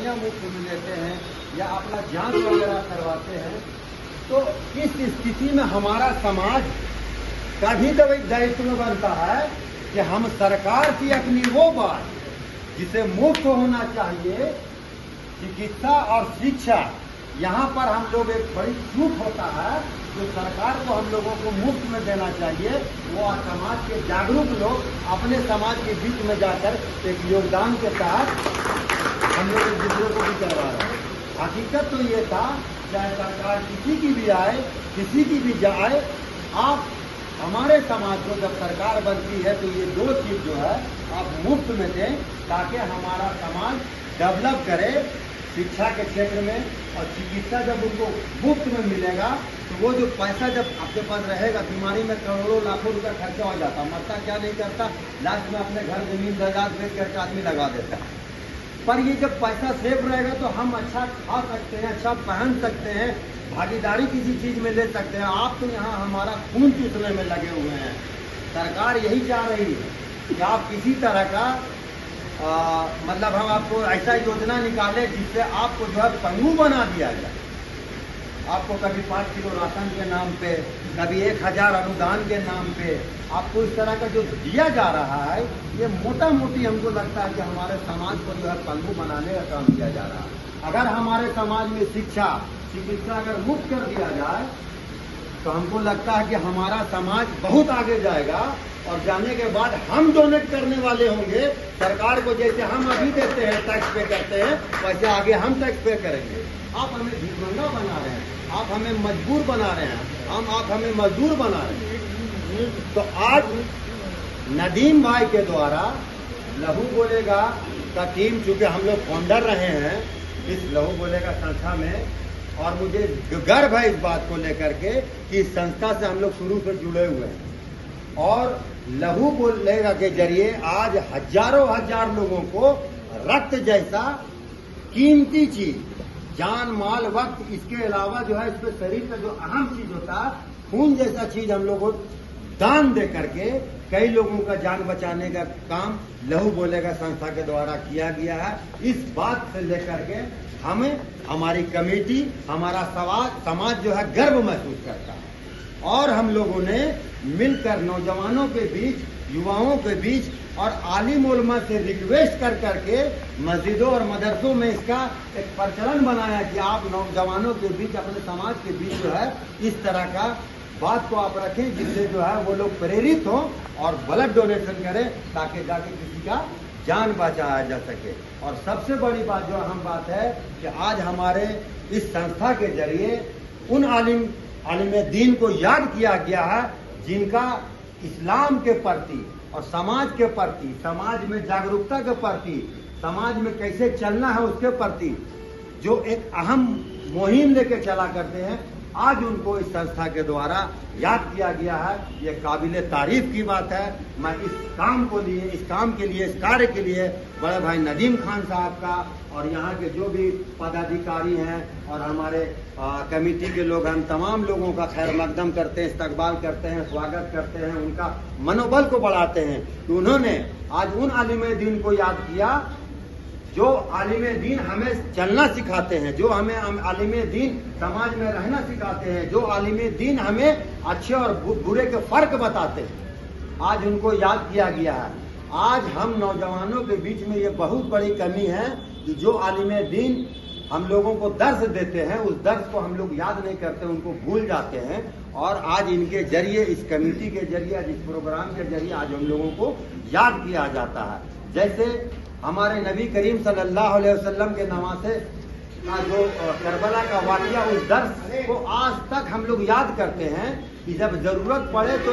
दवाइयाँ मुफ्त में लेते हैं या अपना जांच वगैरह करवाते हैं, तो इस स्थिति में हमारा समाज का भी दायित्व बनता है कि हम सरकार की अपनी वो बात जिसे मुफ्त होना चाहिए, चिकित्सा और शिक्षा, यहाँ पर हम लोग एक बड़ी चूक होता है जो सरकार को हम लोगों को मुफ्त में देना चाहिए। वो समाज के जागरूक लोग अपने समाज के बीच में जाकर एक योगदान के तहत हम लोग एक दूसरे को भी करवा रहे हैं। हकीकत तो ये था, चाहे सरकार किसी की भी आए, किसी की भी जाए, आप हमारे समाज को जब सरकार बनती है तो ये दो चीज जो है आप मुफ्त में दें, ताकि हमारा समाज डेवलप करे शिक्षा के क्षेत्र में। और चिकित्सा जब उनको मुफ्त में मिलेगा तो वो जो पैसा जब आपके पास रहेगा, बीमारी में करोड़ों लाखों रुपया खर्चा हो जाता, मरता क्या नहीं करता, लास्ट में अपने घर जमीन जायदाद बेच करके आदमी लगा देता है। पर ये जब पैसा सेफ रहेगा तो हम अच्छा खा सकते हैं, अच्छा पहन सकते हैं, भागीदारी किसी चीज में ले सकते हैं। आप तो यहाँ हमारा खून चूसने में लगे हुए हैं। सरकार यही चाह रही है कि आप किसी तरह का मतलब हम आपको ऐसा योजना निकाले जिससे आपको जो है पंगु बना दिया जाए। आपको कभी 5 किलो राशन के नाम पे, कभी 1000 अनुदान के नाम पे आपको इस तरह का जो दिया जा रहा है, ये मोटा मोटी हमको लगता है कि हमारे समाज को जो है पंगु बनाने का काम किया जा रहा है। अगर हमारे समाज में शिक्षा चिकित्सा अगर मुफ्त कर दिया जाए तो हमको लगता है कि हमारा समाज बहुत आगे जाएगा। और जाने के बाद हम डोनेट करने वाले होंगे सरकार को, जैसे हम अभी देते हैं, टैक्स पे करते हैं, वैसे आगे हम टैक्स पे करेंगे। आप हमें भिखमंगा बना रहे हैं, आप हमें मजबूर बना रहे हैं, आप हमें मजदूर बना रहे हैं। तो आज नदीम भाई के द्वारा लहू बोलेगा का टीम, चूंकि हम लोग फाउंडर रहे हैं इस लहू बोलेगा संस्था में, और मुझे गर्व है इस बात को लेकर के कि इस संस्था से हम लोग शुरू से जुड़े हुए हैं। और लहू बोलेगा के जरिए आज हजारों हजार लोगों को रक्त जैसा कीमती चीज, जान माल वक्त, इसके अलावा जो है इसके शरीर का जो अहम चीज होता है खून जैसा चीज हम लोगों को दान दे करके कई लोगों का जान बचाने का काम लहू बोलेगा संस्था के द्वारा किया गया है। इस बात से लेकर के हमें, हमारी कमेटी, हमारा समाज जो है गर्व महसूस करता है। और हम लोगों ने मिलकर नौजवानों के बीच, युवाओं के बीच और आलिम उलमा से रिक्वेस्ट कर करके मस्जिदों और मदरसों में इसका एक प्रचलन बनाया कि आप नौजवानों के बीच, अपने समाज के बीच जो है इस तरह का बात को आप रखें, जिससे जो है वो लोग प्रेरित हों और ब्लड डोनेशन करें, ताकि जाके किसी का जान बचाया जा सके। और सबसे बड़ी बात जो अहम बात है कि आज हमारे इस संस्था के जरिए उन आलिम दीन को याद किया गया है जिनका इस्लाम के प्रति और समाज के प्रति, समाज में जागरूकता के प्रति, समाज में कैसे चलना है उसके प्रति जो एक अहम मुहिम लेके चला करते हैं, आज उनको इस संस्था के द्वारा याद किया गया है। ये काबिले तारीफ की बात है। मैं इस काम के लिए, इस कार्य के लिए बड़े भाई नदीम खान साहब का और यहाँ के जो भी पदाधिकारी हैं और हमारे कमेटी के लोग, हम तमाम लोगों का खैर मकदम करते हैं, इस्तकबाल करते हैं, स्वागत करते हैं, उनका मनोबल को बढ़ाते हैं कि उन्होंने आज उन आलिम दीन को याद किया जो आलिम दीन हमें चलना सिखाते हैं, जो हमें आलिम दीन समाज में रहना सिखाते हैं, जो आलिम दीन हमें अच्छे और बुरे के फर्क बताते हैं। आज उनको याद किया गया है। आज हम नौजवानों के बीच में ये बहुत बड़ी कमी है कि जो आलिम दीन हम लोगों को दर्स देते हैं, उस दर्स को हम लोग याद नहीं करते, उनको भूल जाते हैं। और आज इनके जरिए, इस कमेटी के जरिए, इस प्रोग्राम के जरिए आज हम लोगों को याद किया जाता है। जैसे हमारे नबी करीम सल्लल्लाहु अलैहि वसल्लम के नवासे का जो करबला का वाक़या, उस दर्स को आज तक हम लोग याद करते हैं कि जब जरूरत पड़े तो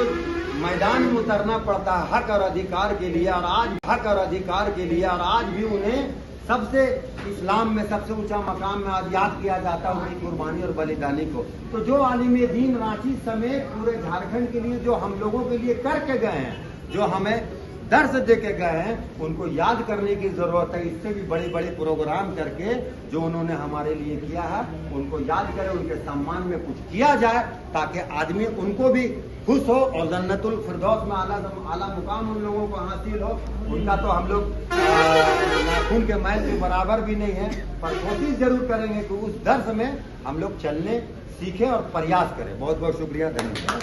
मैदान में उतरना पड़ता है हक और अधिकार के लिए। और आज हक और अधिकार के लिए, और आज भी उन्हें सबसे इस्लाम में सबसे ऊंचा मकाम में आज याद किया जाता है उनकी कुर्बानी और बलिदानी को। तो जो आलिम दीन रांची समेत पूरे झारखंड के लिए जो हम लोगों के लिए करके गए हैं, जो हमें दर्श दे के गए हैं उनको याद करने की जरूरत है। इससे भी बड़े बड़े प्रोग्राम करके जो उन्होंने हमारे लिए किया है उनको याद करें, उनके सम्मान में कुछ किया जाए ताकि आदमी उनको भी खुश हो और जन्नतुल फिरदौस में आला मुकाम उन लोगों को हासिल हो। उनका तो हम लोग नाखून के मैल के बराबर भी नहीं है, पर कोशिश जरूर करेंगे कि उस दर्श में हम लोग चलने सीखें और प्रयास करें। बहुत बहुत शुक्रिया, धन्यवाद।